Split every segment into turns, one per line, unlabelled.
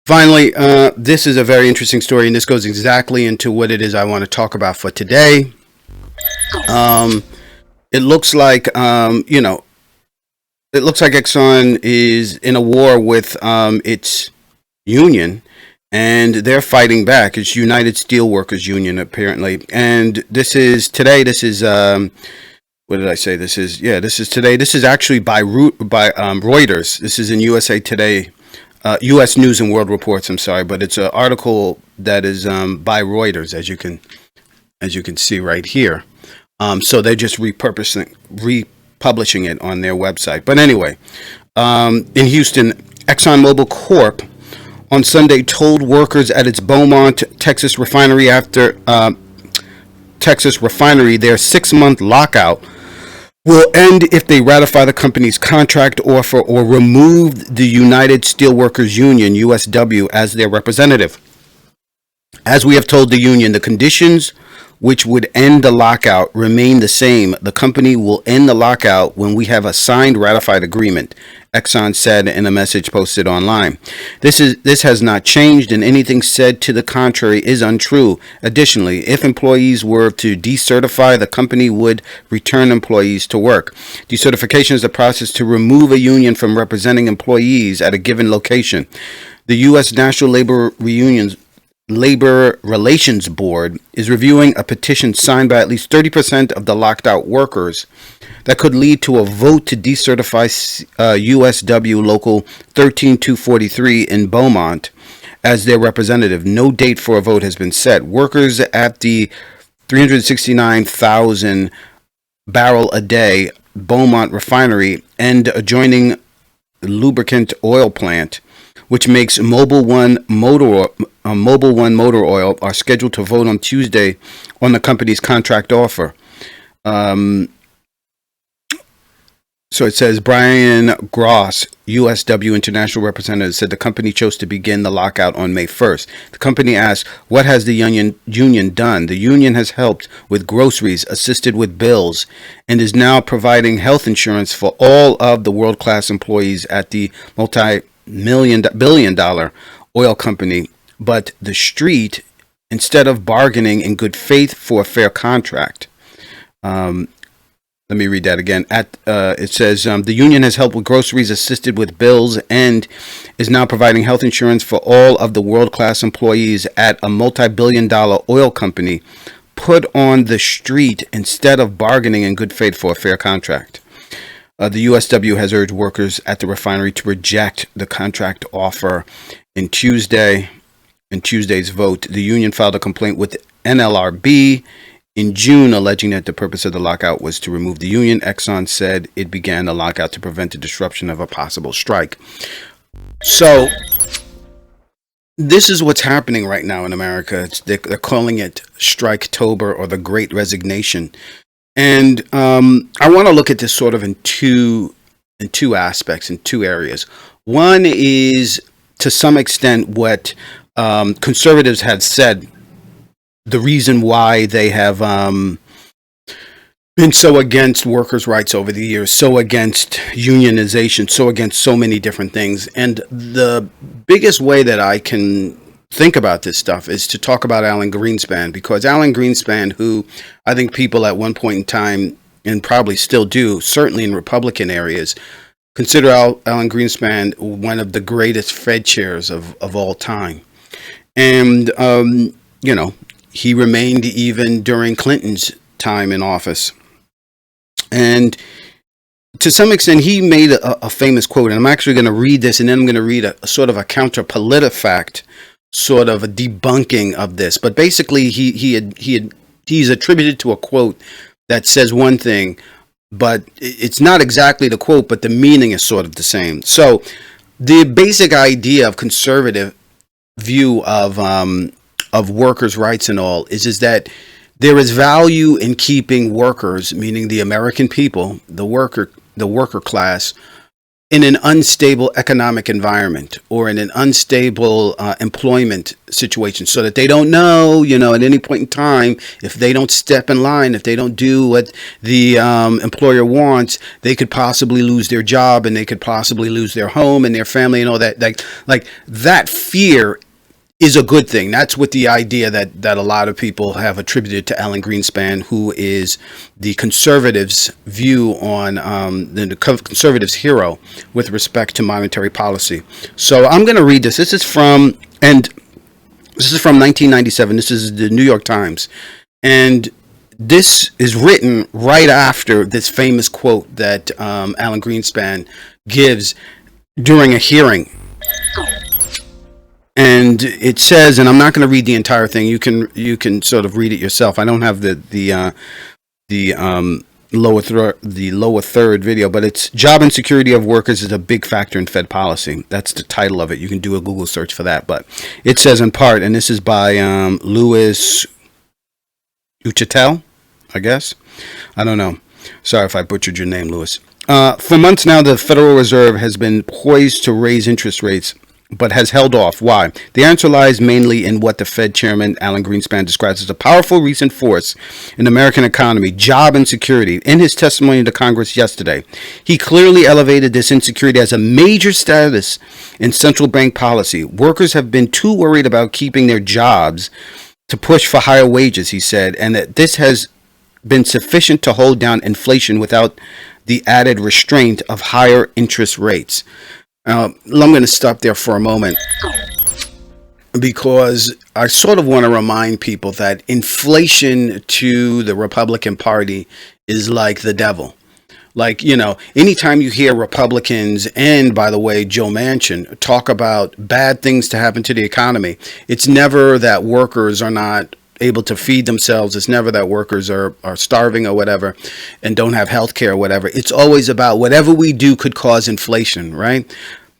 Finally, this is a very interesting story, and this goes exactly into what it is I want to talk about for today. Um, it looks like, it looks like Exxon is in a war with its union, and they're fighting back. It's United Steelworkers Union, apparently. And this is today. This is what did I say? This is today. This is actually by Reuters. This is in USA Today, U.S. News and World Reports. I'm sorry, but it's an article that is by Reuters, as you can see right here. So they're just republishing it on their website. But anyway, in Houston, ExxonMobil Corp on Sunday told workers at its Beaumont, Texas refinery their 6-month lockout will end if they ratify the company's contract offer or remove the United Steelworkers Union, USW, as their representative. As we have told the union, the conditions which would end the lockout remain the same. The company will end the lockout when we have a signed ratified agreement, Exxon said in a message posted online. This has not changed, and anything said to the contrary is untrue. Additionally, if employees were to decertify, the company would return employees to work. Decertification is the process to remove a union from representing employees at a given location. The U.S. National Labor Relations Board is reviewing a petition signed by at least 30% of the locked out workers that could lead to a vote to decertify USW Local 13243 in Beaumont as their representative. No date for a vote has been set. Workers at the 369,000 barrel a day Beaumont refinery and adjoining lubricant oil plant, which makes Mobil One motor oil, are scheduled to vote on Tuesday on the company's contract offer. So it says Brian Gross, USW International Representative, said the company chose to begin the lockout on May 1st. The company asked, what has the union done? The union has helped with groceries, assisted with bills, and is now providing health insurance for all of the world-class employees at the multi-billion-dollar oil company. But the street, instead of bargaining in good faith for a fair contract, let me read that again. It says the union has helped with groceries, assisted with bills, and is now providing health insurance for all of the world-class employees at a multi-billion-dollar oil company put on the street instead of bargaining in good faith for a fair contract. The USW has urged workers at the refinery to reject the contract offer. In Tuesday's vote, the union filed a complaint with NLRB in June, alleging that the purpose of the lockout was to remove the union. Exxon said it began the lockout to prevent the disruption of a possible strike. So this is what's happening right now in America. They're calling it striketober or the Great Resignation. And I want to look at this sort of in two aspects, in two areas. One is, to some extent, what conservatives have said, the reason why they have been so against workers' rights over the years, so against unionization, so against so many different things. And the biggest way that I can think about this stuff is to talk about Alan Greenspan, because Alan Greenspan, who I think people at one point in time, and probably still do, certainly in Republican areas, consider Alan Greenspan one of the greatest Fed chairs of all time. And, he remained even during Clinton's time in office. And to some extent, he made a famous quote, and I'm actually going to read this, and then I'm going to read a sort of a counter-politifact, sort of a debunking of this. But basically, he's attributed to a quote that says one thing, but it's not exactly the quote, but the meaning is sort of the same. So the basic idea of conservative view of workers' rights and all is that there is value in keeping workers, meaning the American people, the worker class, in an unstable economic environment or in an unstable employment situation, so that they don't know, at any point in time, if they don't step in line, if they don't do what the employer wants, they could possibly lose their job, and they could possibly lose their home and their family and all that. Like that fear is a good thing. That's what the idea that a lot of people have attributed to Alan Greenspan, who is the conservatives' view on the conservatives' hero with respect to monetary policy. So I'm going to read this. This is from 1997. This is the New York Times, and this is written right after this famous quote that Alan Greenspan gives during a hearing. And it says, and I'm not going to read the entire thing. You can sort of read it yourself. I don't have the lower third video, but it's job insecurity of workers is a big factor in Fed policy. That's the title of it. You can do a Google search for that. But it says in part, and this is by Louis Uchitel, I guess. I don't know. Sorry if I butchered your name, Louis. For months now, the Federal Reserve has been poised to raise interest rates, but has held off. Why? The answer lies mainly in what the Fed chairman, Alan Greenspan, describes as a powerful recent force in the American economy, job insecurity. In his testimony to Congress yesterday, he clearly elevated this insecurity as a major status in central bank policy. Workers have been too worried about keeping their jobs to push for higher wages, he said, and that this has been sufficient to hold down inflation without the added restraint of higher interest rates. I'm going to stop there for a moment, because I sort of want to remind people that inflation to the Republican Party is like the devil. Like, anytime you hear Republicans, and by the way, Joe Manchin, talk about bad things to happen to the economy, it's never that workers are not able to feed themselves. It's never that workers are starving or whatever and don't have health care or whatever. It's always about whatever we do could cause inflation, right?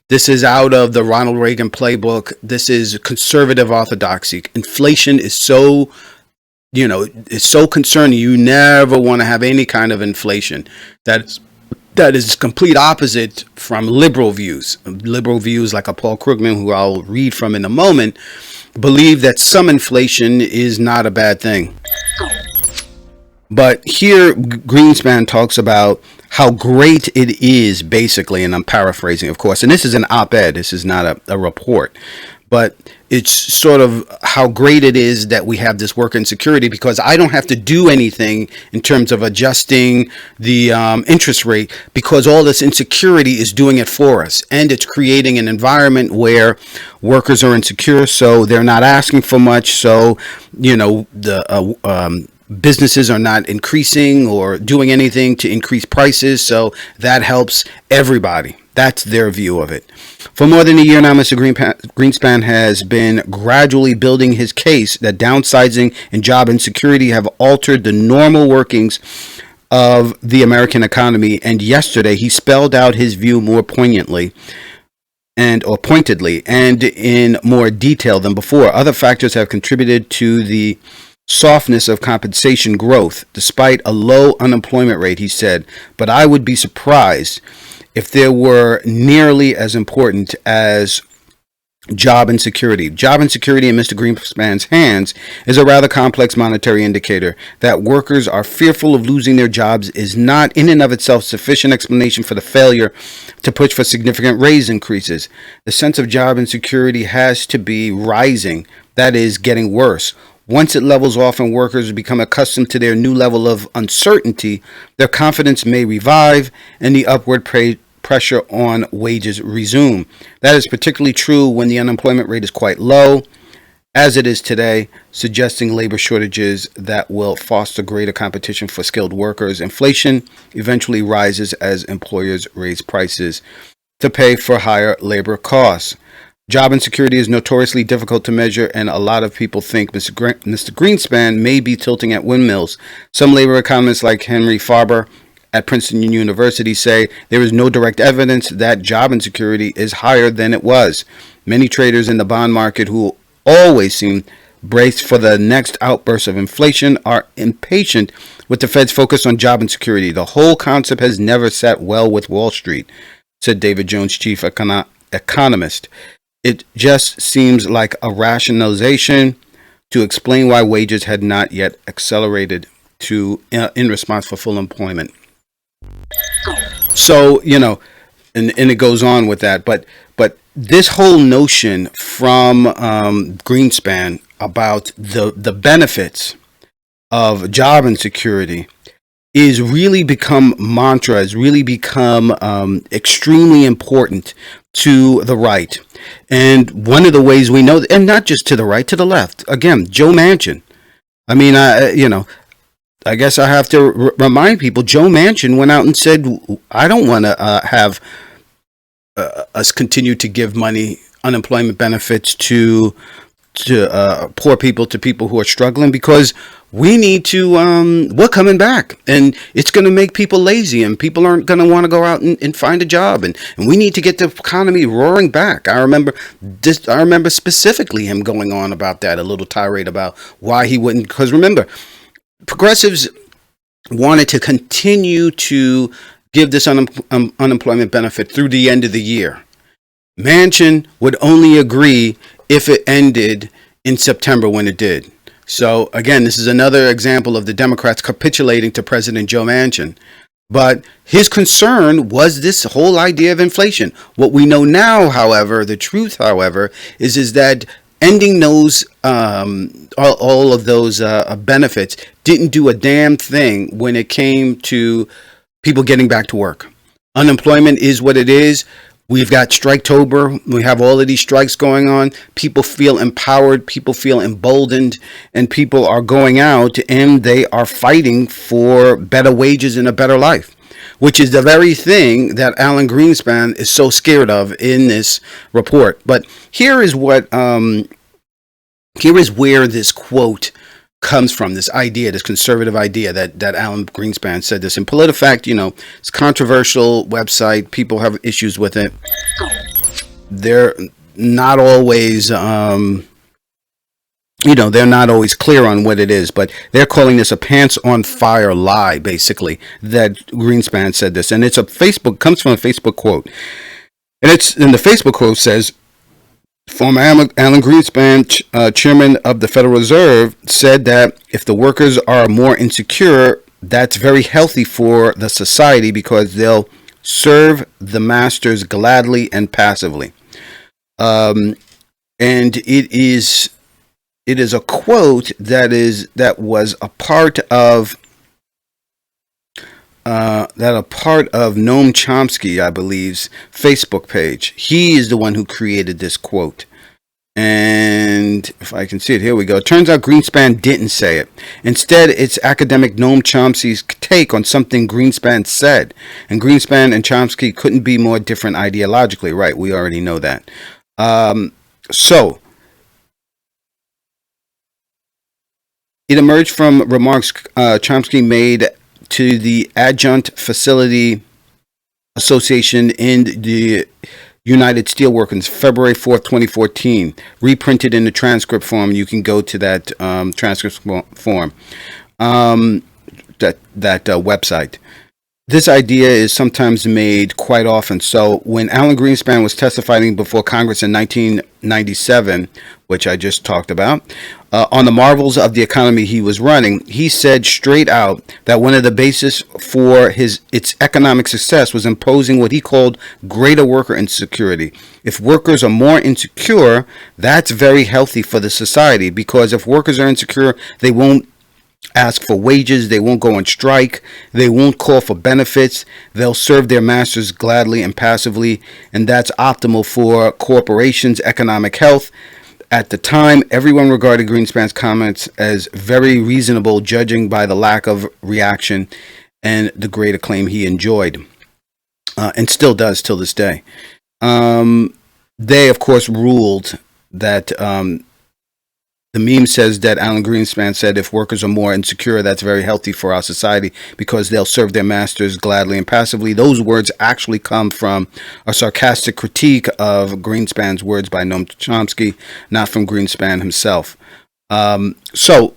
This is out of the Ronald Reagan playbook. This is conservative orthodoxy. Inflation is so, it's so concerning. You never want to have any kind of inflation. That is complete opposite from liberal views. Liberal views like a Paul Krugman, who I'll read from in a moment, believe that some inflation is not a bad thing. But here Greenspan talks about how great it is, basically, and I'm paraphrasing, of course, and this is an op-ed, this is not a report, but it's sort of how great it is that we have this worker insecurity, because I don't have to do anything in terms of adjusting the interest rate, because all this insecurity is doing it for us, and it's creating an environment where workers are insecure, so they're not asking for much, so the businesses are not increasing or doing anything to increase prices, so that helps everybody. That's their view of it. For more than a year now, Mr. Greenspan has been gradually building his case that downsizing and job insecurity have altered the normal workings of the American economy, and yesterday he spelled out his view more pointedly and in more detail than before. Other factors have contributed to the softness of compensation growth, despite a low unemployment rate, he said, but I would be surprised if they were nearly as important as job insecurity. Job insecurity in Mr. Greenspan's hands is a rather complex monetary indicator. That workers are fearful of losing their jobs is not in and of itself sufficient explanation for the failure to push for significant raise increases. The sense of job insecurity has to be rising, that is, getting worse. Once it levels off and workers become accustomed to their new level of uncertainty, their confidence may revive and the upward pressure on wages resume. That is particularly true when the unemployment rate is quite low, as it is today, suggesting labor shortages that will foster greater competition for skilled workers. Inflation eventually rises as employers raise prices to pay for higher labor costs. Job insecurity is notoriously difficult to measure, and a lot of people think Mr. Greenspan may be tilting at windmills. Some labor economists like Henry Farber at Princeton University say there is no direct evidence that job insecurity is higher than it was. Many traders in the bond market, who always seem braced for the next outburst of inflation, are impatient with the Fed's focus on job insecurity. The whole concept has never sat well with Wall Street. said David Jones, chief economist. It just seems like a rationalization to explain why wages had not yet accelerated to in response for full employment. So, and it goes on with that, but this whole notion from Greenspan about the benefits of job insecurity is really become mantra, has really become extremely important to the right. And one of the ways we know, and not just to the right, to the left, again, Joe Manchin. I mean, I guess I have to remind people, Joe Manchin went out and said, I don't want to have us continue to give money, unemployment benefits to poor people, to people who are struggling, because we need to, we're coming back, and it's going to make people lazy, and people aren't going to want to go out and find a job, and we need to get the economy roaring back. I remember specifically him going on about that, a little tirade about why he wouldn't, because remember, progressives wanted to continue to give this unemployment benefit through the end of the year. Manchin would only agree if it ended in September, when it did. So again, this is another example of the Democrats capitulating to President Joe Manchin. But his concern was this whole idea of inflation. What we know now, however, the truth, however, is that ending those all of those benefits didn't do a damn thing when it came to people getting back to work. Unemployment is what it is. We've got striketober. We have all of these strikes going on. People feel empowered. People feel emboldened. And people are going out and they are fighting for better wages and a better life, which is the very thing that Alan Greenspan is so scared of in this report. But here is what, here is where this quote comes from, this idea, this conservative idea that Alan Greenspan said this. In PolitiFact, it's a controversial website. People have issues with it. They're not always, they're not always clear on what it is, but they're calling this a pants on fire lie, basically, that Greenspan said this. And it's comes from a Facebook quote. And the Facebook quote says, former Alan Greenspan, chairman of the Federal Reserve, said that if the workers are more insecure, that's very healthy for the society because they'll serve the masters gladly and passively. And it is a quote that was a part of Noam Chomsky, I believe's Facebook page. He is the one who created this quote. And if I can see it, here we go. It turns out Greenspan didn't say it. Instead, it's academic Noam Chomsky's take on something Greenspan said. And Greenspan and Chomsky couldn't be more different ideologically. Right, we already know that. So, it emerged from remarks Chomsky made to the Adjunct Facility Association in the United Steelworkers, February 4th, 2014, reprinted in the transcript form. You can go to that transcript form, that website. This idea is sometimes made quite often. So when Alan Greenspan was testifying before Congress in 1997, which I just talked about, on the marvels of the economy he was running, he said straight out that one of the bases for its economic success was imposing what he called greater worker insecurity. If workers are more insecure, that's very healthy for the society, because if workers are insecure, they won't ask for wages, they won't go on strike, they won't call for benefits, they'll serve their masters gladly and passively, and that's optimal for corporations' economic health. At the time, everyone regarded Greenspan's comments as very reasonable, judging by the lack of reaction and the great acclaim he enjoyed, and still does till this day. They, of course, ruled that the meme says that Alan Greenspan said if workers are more insecure, that's very healthy for our society because they'll serve their masters gladly and passively. Those words actually come from a sarcastic critique of Greenspan's words by Noam Chomsky, not from Greenspan himself. So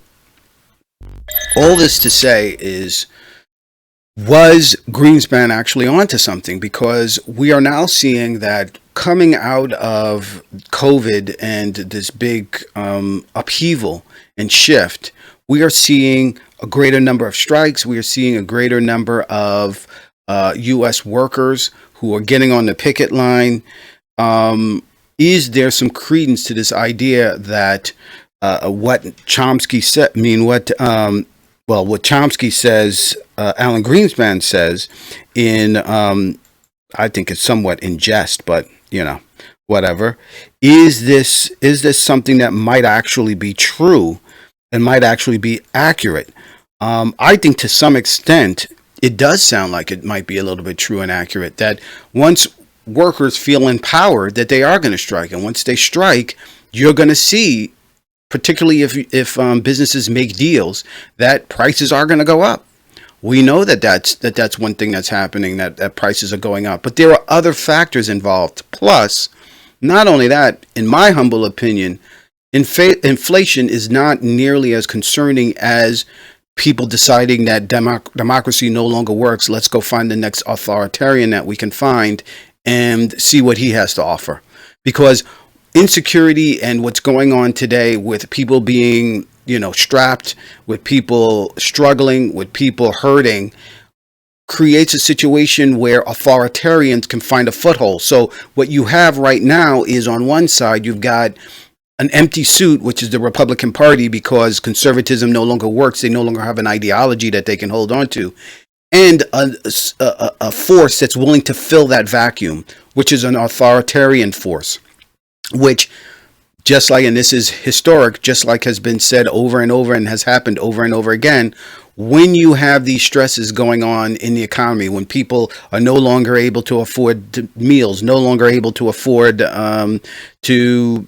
all this to say is Was Greenspan actually onto something? Because we are now seeing that coming out of COVID and this big upheaval and shift, we are seeing a greater number of strikes. We are seeing a greater number of U.S. workers who are getting on the picket line. Is there some credence to this idea that what Chomsky said? I mean, what Chomsky says, Alan Greenspan says, in I think it's somewhat in jest, but whatever. Is this something that might actually be true and might actually be accurate? I think to some extent it does sound like it might be a little bit true and accurate. That once workers feel empowered, that they are going to strike, and once they strike, you're going to see, particularly if businesses make deals, that prices are going to go up. We know that's one thing that's happening, that prices are going up. But there are other factors involved. Plus, not only that, in my humble opinion, inflation is not nearly as concerning as people deciding that democracy no longer works. Let's go find the next authoritarian that we can find and see what he has to offer. Because insecurity and what's going on today with people being, strapped, with people struggling, with people hurting, creates a situation where authoritarians can find a foothold. So what you have right now is, on one side, you've got an empty suit, which is the Republican Party, because conservatism no longer works. They no longer have an ideology that they can hold on to. And a force that's willing to fill that vacuum, which is an authoritarian force, which, just like, and this is historic, just like has been said over and over and has happened over and over again, when you have these stresses going on in the economy, when people are no longer able to afford meals, no longer able to afford to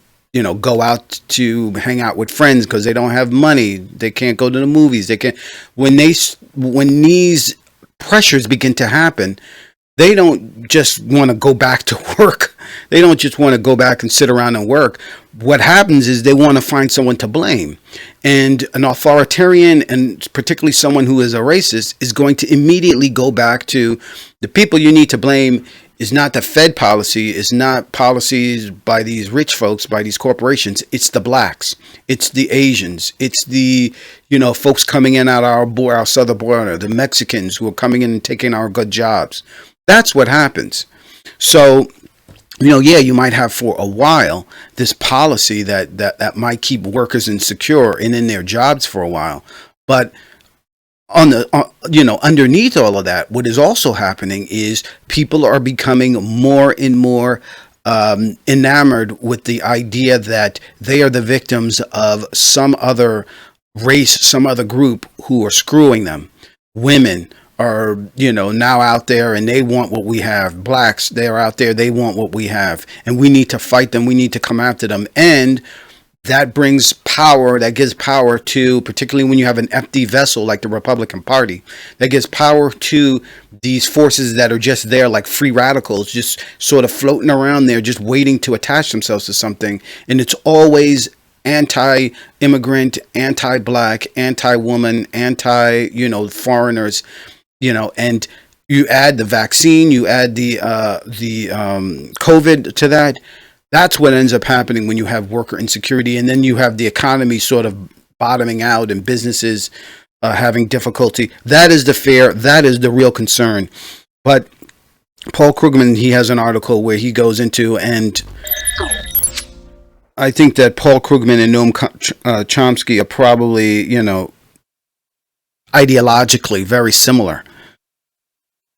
go out to hang out with friends because they don't have money, they can't go to the movies, they can't. When these pressures begin to happen, they don't just want to go back to work. They don't just want to go back and sit around and work. What happens is they want to find someone to blame. And an authoritarian, and particularly someone who is a racist, is going to immediately go back to the people you need to blame. Is not the Fed policy, is not policies by these rich folks, by these corporations. It's the blacks, it's the Asians, it's the folks coming in out of our southern border, the Mexicans who are coming in and taking our good jobs. That's what happens. So, you might have for a while this policy that might keep workers insecure and in their jobs for a while, but underneath all of that, what is also happening is people are becoming more and more enamored with the idea that they are the victims of some other race, some other group who are screwing them. Women are, now out there and they want what we have. Blacks, they're out there, they want what we have. And we need to fight them. We need to come after them. And that brings power, that gives power to, particularly when you have an empty vessel like the Republican Party, that gives power to these forces that are just there like free radicals, just sort of floating around there, just waiting to attach themselves to something. And it's always anti-immigrant, anti-black, anti-woman, foreigners, and you add the vaccine, you add the COVID to that. That's what ends up happening when you have worker insecurity, and then you have the economy sort of bottoming out and businesses having difficulty. That is the real concern. But Paul Krugman, he has an article where he goes into, and I think that Paul Krugman and Noam Chomsky are probably, ideologically very similar.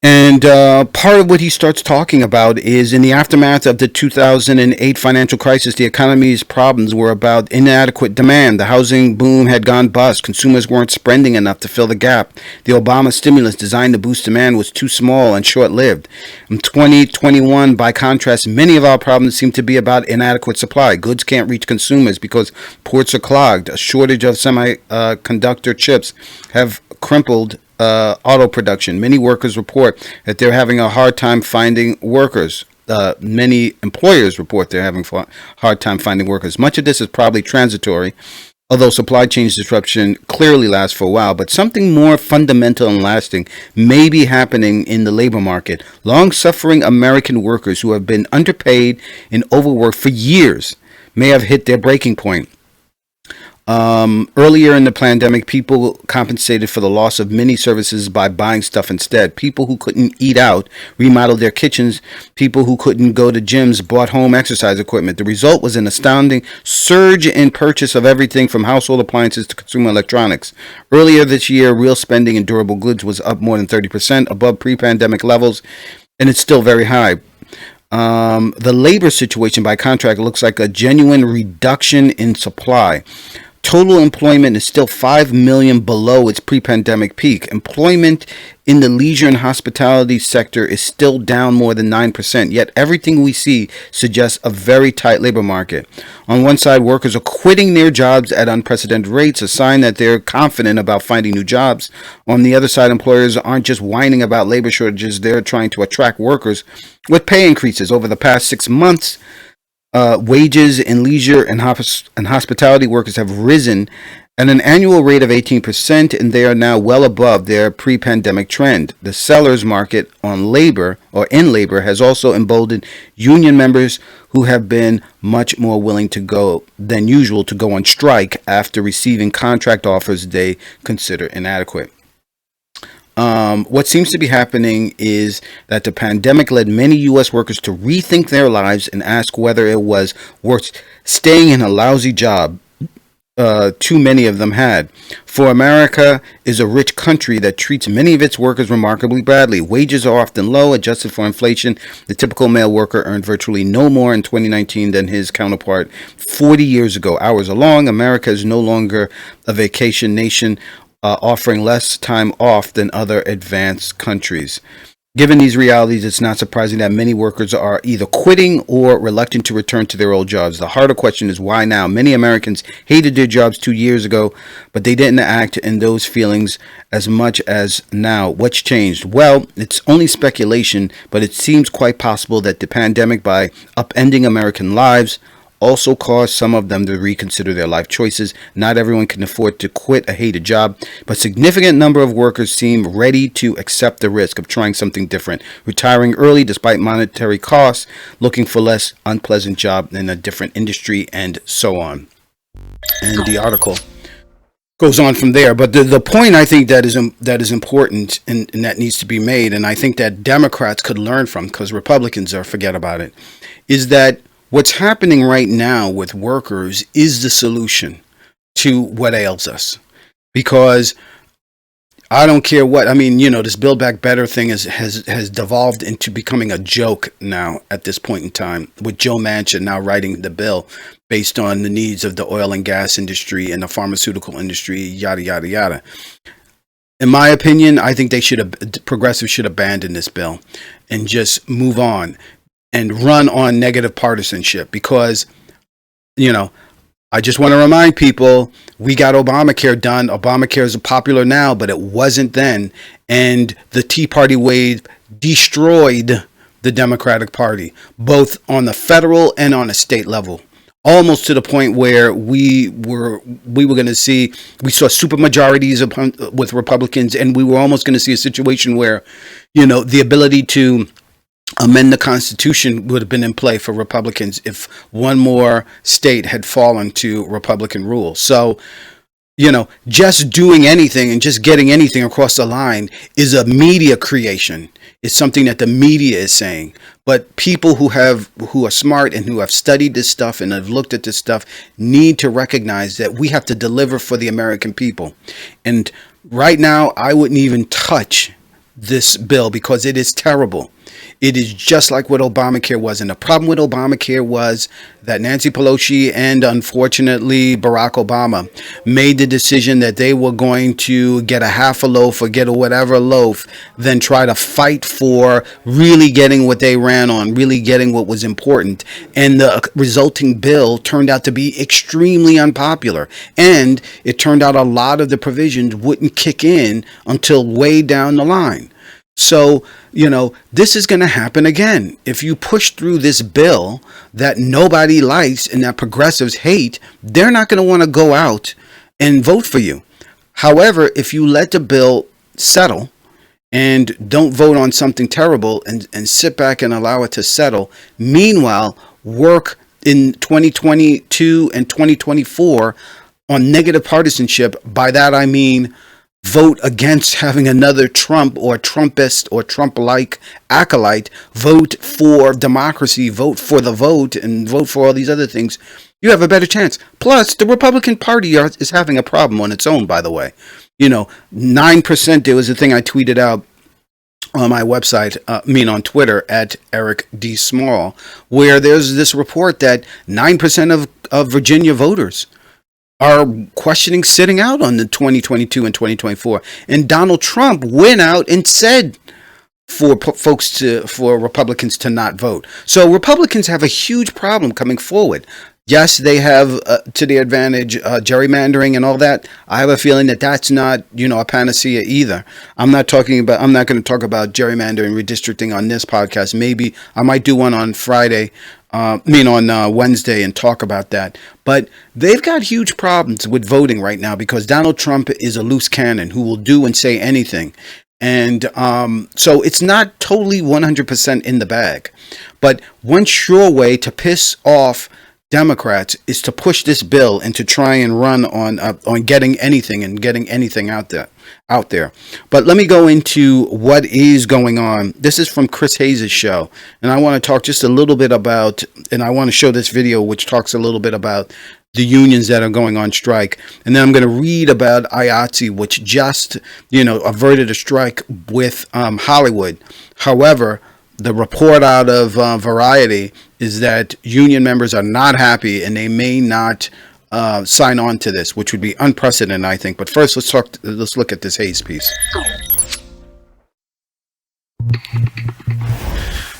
And part of what he starts talking about is, in the aftermath of the 2008 financial crisis, the economy's problems were about inadequate demand. The housing boom had gone bust. Consumers weren't spending enough to fill the gap. The Obama stimulus designed to boost demand was too small and short-lived. In 2021, by contrast, many of our problems seem to be about inadequate supply. Goods can't reach consumers because ports are clogged. A shortage of semiconductor chips have crippled auto production. Many workers report that they're having a hard time finding workers. Many employers report they're having a hard time finding workers. Much of this is probably transitory, although supply chain disruption clearly lasts for a while, but something more fundamental and lasting may be happening in the labor market. Long-suffering American workers who have been underpaid and overworked for years may have hit their breaking point. Earlier in the pandemic, people compensated for the loss of many services by buying stuff instead. People who couldn't eat out remodeled their kitchens. People who couldn't go to gyms bought home exercise equipment. The result was an astounding surge in purchase of everything from household appliances to consumer electronics. Earlier this year, real spending in durable goods was up more than 30% above pre-pandemic levels, and it's still very high. The labor situation, by contrast, looks like a genuine reduction in supply. Total employment is still 5 million below its pre-pandemic peak. Employment in the leisure and hospitality sector is still down more than 9%, yet everything we see suggests a very tight labor market. On one side, workers are quitting their jobs at unprecedented rates, a sign that they're confident about finding new jobs. On the other side, employers aren't just whining about labor shortages, they're trying to attract workers with pay increases. Over the past 6 months, wages in leisure and hospitality workers have risen at an annual rate of 18%, and they are now well above their pre-pandemic trend. The sellers market on labor or in labor has also emboldened union members who have been much more willing to go than usual to go on strike after receiving contract offers they consider inadequate. What seems to be happening is that the pandemic led many U.S. workers to rethink their lives and ask whether it was worth staying in a lousy job too many of them had. For America is a rich country that treats many of its workers remarkably badly. Wages are often low, adjusted for inflation. The typical male worker earned virtually no more in 2019 than his counterpart 40 years ago. Hours are long. America is no longer a vacation nation, offering less time off than other advanced countries. Given these realities, it's not surprising that many workers are either quitting or reluctant to return to their old jobs. The harder question is why now? Many Americans hated their jobs 2 years ago, but they didn't act in those feelings as much as now. What's changed? Well, it's only speculation, but it seems quite possible that the pandemic, by upending American lives, also caused some of them to reconsider their life choices. Not everyone can afford to quit a hated job, but a significant number of workers seem ready to accept the risk of trying something different, retiring early despite monetary costs, looking for less unpleasant job in a different industry, and so on. And the article goes on from there. But the point I think that is important and that needs to be made, and I think that Democrats could learn from, because Republicans forget about it, is that what's happening right now with workers is the solution to what ails us. Because I don't care what, I mean, this Build Back Better thing has devolved into becoming a joke now at this point in time, with Joe Manchin now writing the bill based on the needs of the oil and gas industry and the pharmaceutical industry, yada, yada, yada. In my opinion, I think progressives should abandon this bill and just move on and run on negative partisanship, because, I just want to remind people, we got Obamacare done. Obamacare is popular now, but it wasn't then. And the Tea Party wave destroyed the Democratic Party, both on the federal and on a state level, almost to the point where we saw super majorities with Republicans, and we were almost going to see a situation where, the ability to amend the Constitution would have been in play for Republicans if one more state had fallen to Republican rule. So, just doing anything and just getting anything across the line is a media creation. It's something that the media is saying. But people who are smart and who have studied this stuff and have looked at this stuff need to recognize that we have to deliver for the American people. And right now, I wouldn't even touch this bill because it is terrible. It is just like what Obamacare was. And the problem with Obamacare was that Nancy Pelosi and, unfortunately, Barack Obama made the decision that they were going to get a half a loaf or get a whatever loaf, then try to fight for really getting what they ran on, really getting what was important. And the resulting bill turned out to be extremely unpopular. And it turned out a lot of the provisions wouldn't kick in until way down the line. So, this is going to happen again. If you push through this bill that nobody likes and that progressives hate, they're not going to want to go out and vote for you. However, if you let the bill settle and don't vote on something terrible and sit back and allow it to settle, meanwhile, work in 2022 and 2024 on negative partisanship. By that I mean vote against having another Trump or Trumpist or Trump-like acolyte, vote for democracy, vote for the vote, and vote for all these other things, you have a better chance. Plus, the Republican Party is having a problem on its own, by the way. 9%, there was a thing I tweeted out on my website, on Twitter, at Eric D. Small, where there's this report that 9% of Virginia voters are questioning sitting out on the 2022 and 2024. And Donald Trump went out and said for Republicans to not vote. So Republicans have a huge problem coming forward. Yes, they have to their advantage gerrymandering and all that. I have a feeling that that's not, a panacea either. I'm not going to talk about gerrymandering, redistricting on this podcast. Maybe I might do one on Friday. On Wednesday and talk about that. But they've got huge problems with voting right now because Donald Trump is a loose cannon who will do and say anything. And so it's not totally 100% in the bag. But one sure way to piss off Democrats is to push this bill and to try and run on getting anything and getting anything out there. But let me go into what is going on. This is from Chris Hayes' show, and I want to talk just a little bit about, and I want to show this video which talks a little bit about the unions that are going on strike. And then I'm going to read about IATSE, which just, averted a strike with Hollywood. However, the report out of Variety is that union members are not happy and they may not sign on to this, which would be unprecedented, I think. But first, let's look at this Hayes piece.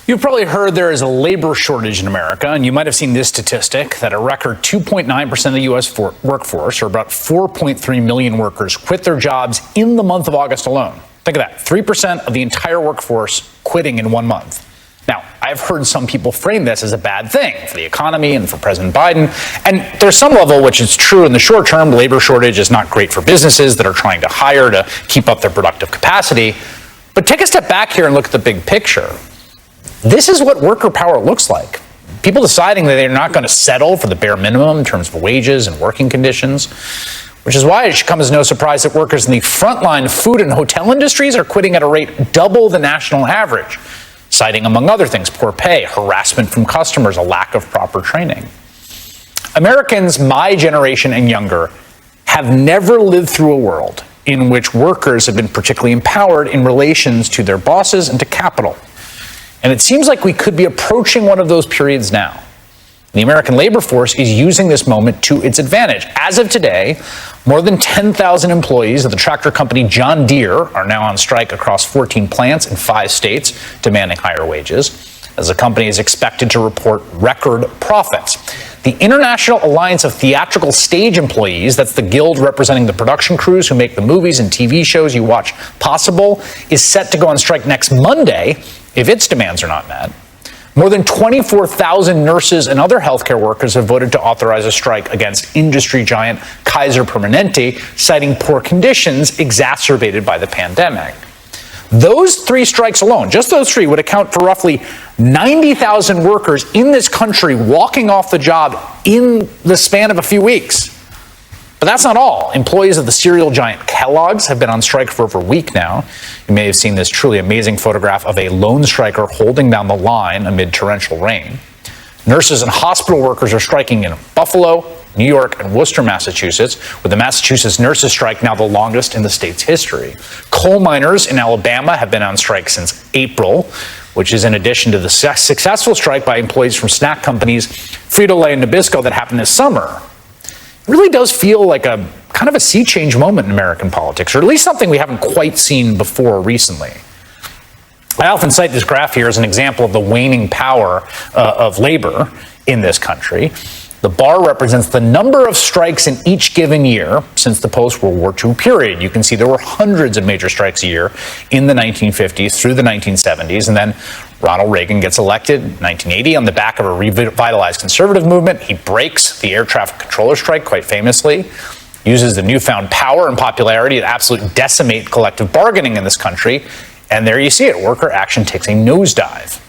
You've probably heard there is a labor shortage in America, and you might have seen this statistic that a record 2.9% of the U.S. workforce, or about 4.3 million workers, quit their jobs in the month of August alone. Think of that, 3% of the entire workforce quitting in 1 month. Now, I've heard some people frame this as a bad thing for the economy and for President Biden. And there's some level which is true in the short term. Labor shortage is not great for businesses that are trying to hire to keep up their productive capacity. But take a step back here and look at the big picture. This is what worker power looks like. People deciding that they're not going to settle for the bare minimum in terms of wages and working conditions, which is why it should come as no surprise that workers in the frontline food and hotel industries are quitting at a rate double the national average, citing, among other things, poor pay, harassment from customers, a lack of proper training. Americans my generation and younger have never lived through a world in which workers have been particularly empowered in relations to their bosses and to capital. And it seems like we could be approaching one of those periods now. The American labor force is using this moment to its advantage. As of today, more than 10,000 employees of the tractor company John Deere are now on strike across 14 plants in 5 states, demanding higher wages, as the company is expected to report record profits. The International Alliance of Theatrical Stage Employees, that's the guild representing the production crews who make the movies and TV shows you watch possible, is set to go on strike next Monday if its demands are not met. More than 24,000 nurses and other healthcare workers have voted to authorize a strike against industry giant Kaiser Permanente, citing poor conditions exacerbated by the pandemic. Those 3 strikes alone, just those 3, would account for roughly 90,000 workers in this country walking off the job in the span of a few weeks. But that's not all. Employees of the cereal giant Kellogg's have been on strike for over a week now. You may have seen this truly amazing photograph of a lone striker holding down the line amid torrential rain. Nurses and hospital workers are striking in Buffalo, New York, and Worcester, Massachusetts, with the Massachusetts nurses' strike now the longest in the state's history. Coal miners in Alabama have been on strike since April, which is in addition to the successful strike by employees from snack companies Frito-Lay and Nabisco that happened this summer. It really does feel like a kind of a sea change moment in American politics, or at least something we haven't quite seen before recently. I often cite this graph here as an example of the waning power of labor in this country. The bar represents the number of strikes in each given year since the post-World War II period. You can see there were hundreds of major strikes a year in the 1950s through the 1970s, and then Ronald Reagan gets elected in 1980 on the back of a revitalized conservative movement. He breaks the air traffic controller strike quite famously. uses the newfound power and popularity to absolutely decimate collective bargaining in this country. And there you see it. Worker action takes a nosedive.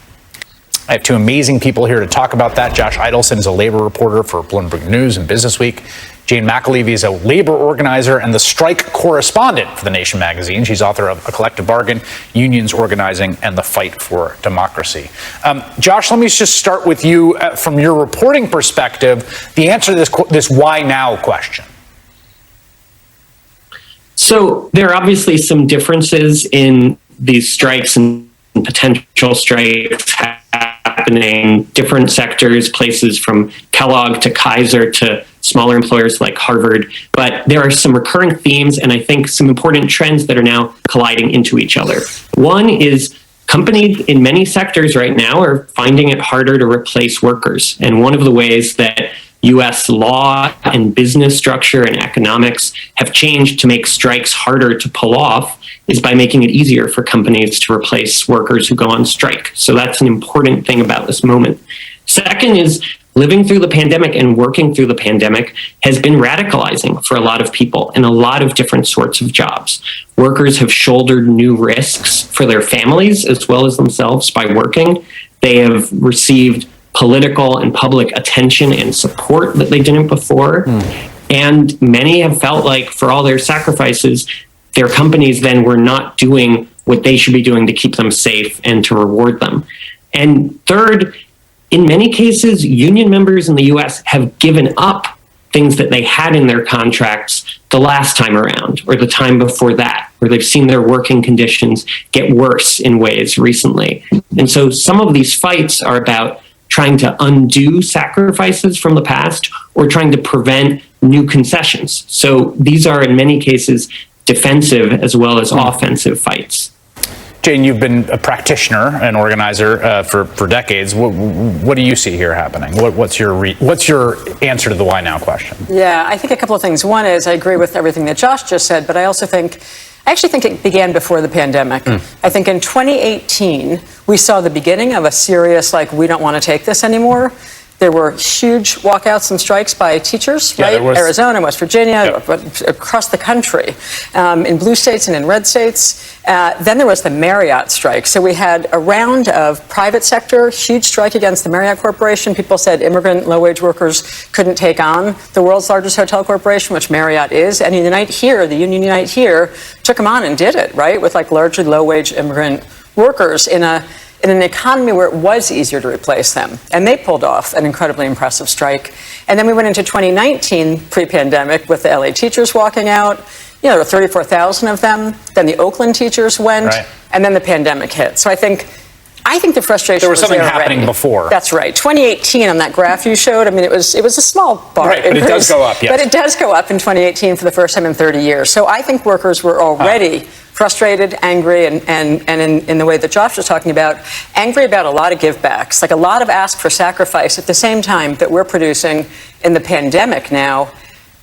I have two amazing people here to talk about that. Josh Idelson is a labor reporter for Bloomberg News and Business Week. Jane McAlevey is a labor organizer and the strike correspondent for The Nation magazine. She's author of A Collective Bargain, Unions Organizing, and the Fight for Democracy. Josh, let me just start with you from your reporting perspective, the answer to this why now question.
So there are obviously some differences in these strikes and potential strikes happening, different sectors, places from Kellogg to Kaiser to smaller employers like Harvard. But there are some recurring themes and I think some important trends that are now colliding into each other. One is companies in many sectors right now are finding it harder to replace workers. And one of the ways that U.S. law and business structure and economics have changed to make strikes harder to pull off is by making it easier for companies to replace workers who go on strike. So that's an important thing about this moment. Second is living through the pandemic and working through the pandemic has been radicalizing for a lot of people in a lot of different sorts of jobs. Workers have shouldered new risks for their families as well as themselves by working. They have received political and public attention and support that they didn't before. And many have felt like for all their sacrifices, their companies then were not doing what they should be doing to keep them safe and to reward them. And third, in many cases, union members in the US have given up things that they had in their contracts the last time around or the time before that, where they've seen their working conditions get worse in ways recently. And so some of these fights are about trying to undo sacrifices from the past or trying to prevent new concessions. So these are in many cases defensive as well as offensive fights.
Jane, you've been a practitioner and organizer for decades. What do you see here happening? What's your answer to the why now question?
Yeah, I think a couple of things. One is I agree with everything that Josh just said, but I actually think it began before the pandemic. I think in 2018, we saw the beginning of a serious, we don't want to take this anymore. There were huge walkouts and strikes by teachers, right? Arizona, West Virginia, across the country, in blue states and in red states. Then there was the Marriott strike. So we had a round of private sector, huge strike against the Marriott Corporation. People said immigrant low-wage workers couldn't take on the world's largest hotel corporation, which Marriott is. And the Union Unite here, took them on and did it, right? With largely low-wage immigrant workers in an economy where it was easier to replace them. And they pulled off an incredibly impressive strike. And then we went into 2019, pre-pandemic, with the LA teachers walking out. There were 34,000 of them. Then the Oakland teachers went, right. And then the pandemic hit. So I think the frustration
was something happening before.
That's right. 2018 on that graph you showed, it was a small bar.
Right, but it does go up, yes.
But it does go up in 2018 for the first time in 30 years. So I think workers were already frustrated, angry, and in the way that Josh was talking about, angry about a lot of givebacks, a lot of ask for sacrifice at the same time that we're producing in the pandemic now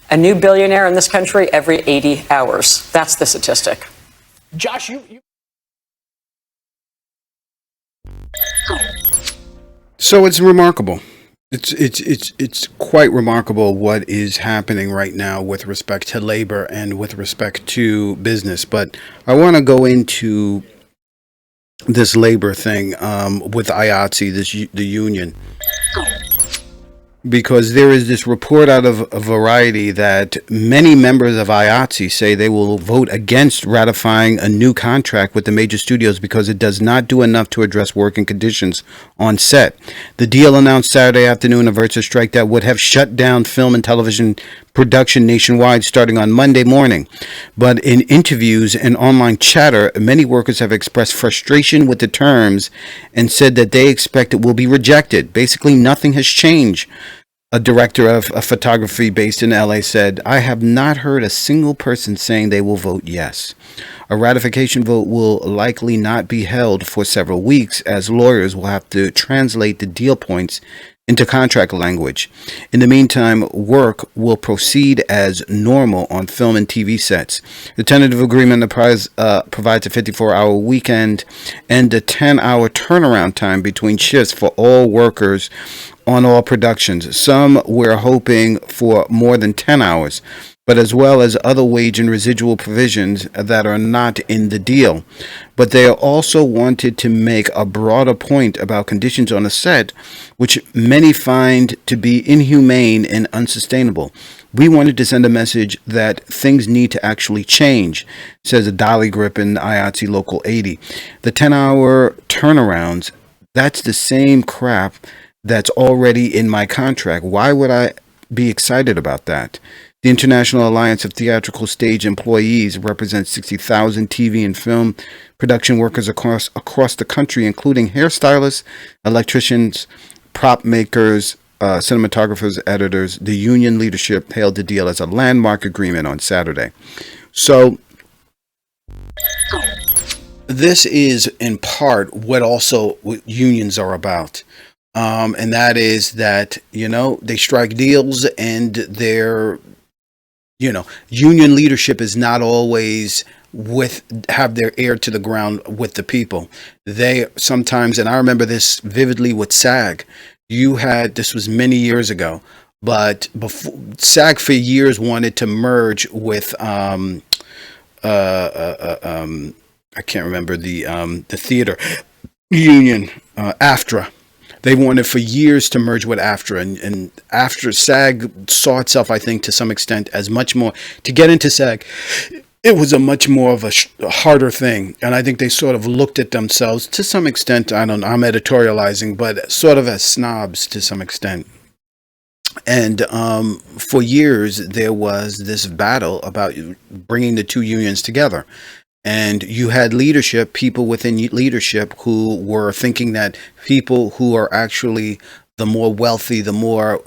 a new billionaire in this country every 80 hours. That's the statistic.
Josh,
So it's remarkable. It's quite remarkable what is happening right now with respect to labor and with respect to business. But I want to go into this labor thing with IATSE, the union, because there is this report out of Variety that many members of IATSE say they will vote against ratifying a new contract with the major studios because it does not do enough to address working conditions on set. The deal announced Saturday afternoon averts a strike that would have shut down film and television production nationwide starting on Monday morning. But in interviews and online chatter, many workers have expressed frustration with the terms and said that they expect it will be rejected. Basically, nothing has changed. A director of photography based in LA said, "I have not heard a single person saying they will vote yes. A ratification vote will likely not be held for several weeks as lawyers will have to translate the deal points into contract language. In the meantime, work will proceed as normal on film and TV sets. The tentative agreement provides a 54-hour weekend and a 10-hour turnaround time between shifts for all workers on all productions. Some we're hoping for more than 10 hours, but as well as other wage and residual provisions that are not in the deal. But they also wanted to make a broader point about conditions on a set, which many find to be inhumane and unsustainable. We wanted to send a message that things need to actually change, says a Dolly Grip in IATSE Local 80. The 10-hour turnarounds, that's the same crap that's already in my contract. Why would I be excited about that? The International Alliance of Theatrical Stage Employees represents 60,000 TV and film production workers across the country, including hairstylists, electricians, prop makers, cinematographers, editors. The union leadership hailed the deal as a landmark agreement on Saturday. So this is in part what unions are about. And that is that, they strike deals and they're, union leadership is not always have their ear to the ground with the people. They sometimes, and I remember this vividly with SAG, this was many years ago, but before SAG for years wanted to merge with, I can't remember the theater union, AFTRA. They wanted for years to merge with AFTRA, and after SAG saw itself, I think, to some extent as much more to get into SAG. It was a much more of a harder thing, and I think they sort of looked at themselves to some extent. I don't know, I'm editorializing, but sort of as snobs to some extent. And for years there was this battle about bringing the two unions together. And you had people within leadership who were thinking that people who are actually the more wealthy, the more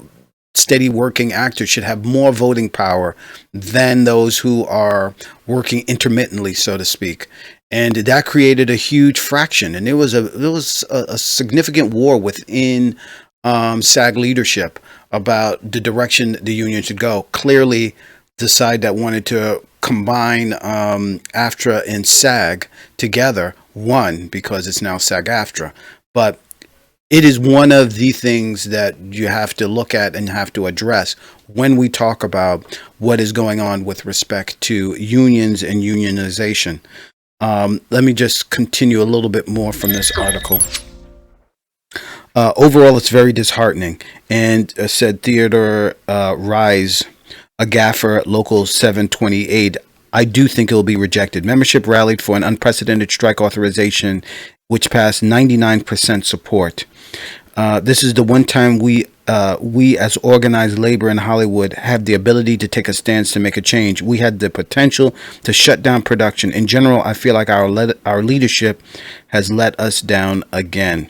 steady working actors should have more voting power than those who are working intermittently, so to speak. And that created a huge fraction. And there was a significant war within SAG leadership about the direction the union should go. Clearly, the side that wanted to combine AFTRA and SAG together won, because it's now SAGAFTRA. But it is one of the things that you have to look at and have to address when we talk about what is going on with respect to unions and unionization. Let me just continue a little bit more from this article. Overall, it's very disheartening, and said Theodore Rise, a gaffer at Local 728, I do think it will be rejected. Membership rallied for an unprecedented strike authorization, which passed 99% support. This is the one time we as organized labor in Hollywood have the ability to take a stance to make a change. We had the potential to shut down production. In general, I feel like our leadership has let us down again.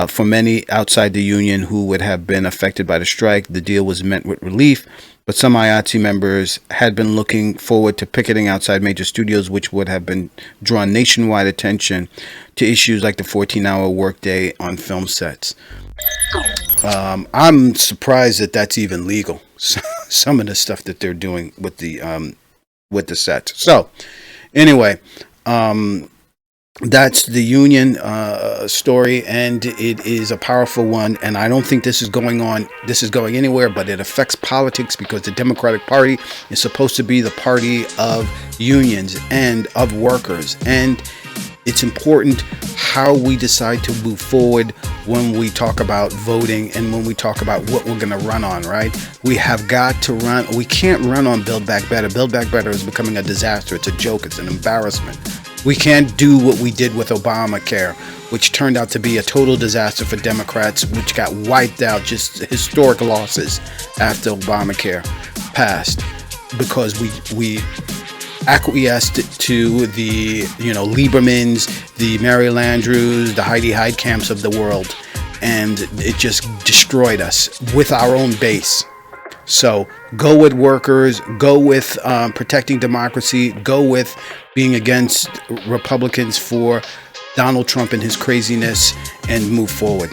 For many outside the union who would have been affected by the strike, the deal was met with relief. But some IATSE members had been looking forward to picketing outside major studios, which would have been drawn nationwide attention to issues like the 14-hour workday on film sets. I'm surprised that that's even legal. Some of the stuff that they're doing with the set. So, anyway, that's the union story, and it is a powerful one. And I don't think this is going anywhere, but it affects politics, because the Democratic Party is supposed to be the party of unions and of workers. And it's important how we decide to move forward when we talk about voting and when we talk about what we're going to run on, right? We have got to run. We can't run on Build Back Better. Build Back Better is becoming a disaster. It's a joke. It's an embarrassment. We can't do what we did with Obamacare, which turned out to be a total disaster for Democrats, which got wiped out, just historic losses after Obamacare passed, because we acquiesced to the Liebermans, the Mary Landrieux, the Heidi Heitkamps of the world, and it just destroyed us with our own base. So go with workers, go with protecting democracy, go with being against Republicans for Donald Trump and his craziness, and move forward.